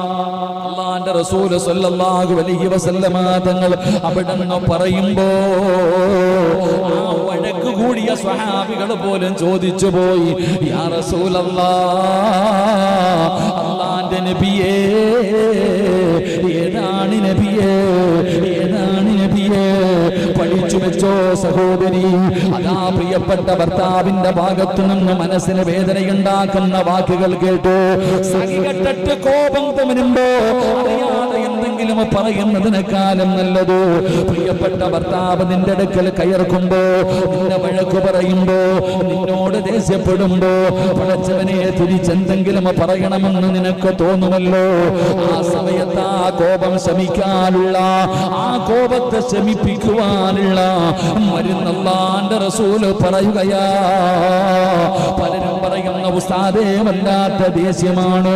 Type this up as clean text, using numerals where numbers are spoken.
അല്ലാഹുവിന്റെ റസൂൽ സ്വല്ലല്ലാഹു അലൈഹി വസല്ലമ തങ്ങൾ അവിടെന്ന് പറയുമ്പോ ആ വഴക്ക് കൂടിയ സ്വഹാബികൾ പോലും ചോദിച്ചു പോയി, യാ റസൂലല്ലാഹ്, അല്ലാഹുവിന്റെ നബിയേ, ഏതാണ് നബിയേ, ഏതാണ് നബിയേ? പഠിച്ചു വെച്ചോ സഹോദരി. അതാ പ്രിയപ്പെട്ട ഭർത്താവിന്റെ ഭാഗത്തു നിന്ന് മനസ്സിന് വേദനയുണ്ടാക്കുന്ന വാക്കുകൾ കേട്ടു. സഹികെട്ടിട്ട് കോപം വരുമ്പോ അറിയാതെ എന്തെങ്കിലും പറയുന്നതിനേക്കാളും നല്ലത് പ്രിയപ്പെട്ട ഭർത്താവ് നിന്റെ അടുക്കൽ കയർക്കുമ്പോ, നിന്നെ വഴക്ക് പറയുമ്പോ, നിന്നോട് ദേഷ്യപ്പെടുമ്പോ, പടച്ചവനെ തിരിച്ചെന്തെങ്കിലും പറയണമെന്ന് നിനക്ക് തോന്നുമല്ലോ. ആ സമയത്ത് ആ കോപം ശമിക്കാനുള്ള, ആ കോപത്തെ ശമിപ്പിക്കുവാനുള്ള മരുന്ന് അല്ലാഹുവിന്റെ റസൂൽ പറയുകയാ. പലരും പറയുന്ന ഉസ്താദേ വല്ലാത്ത ദേഷ്യമാണ്,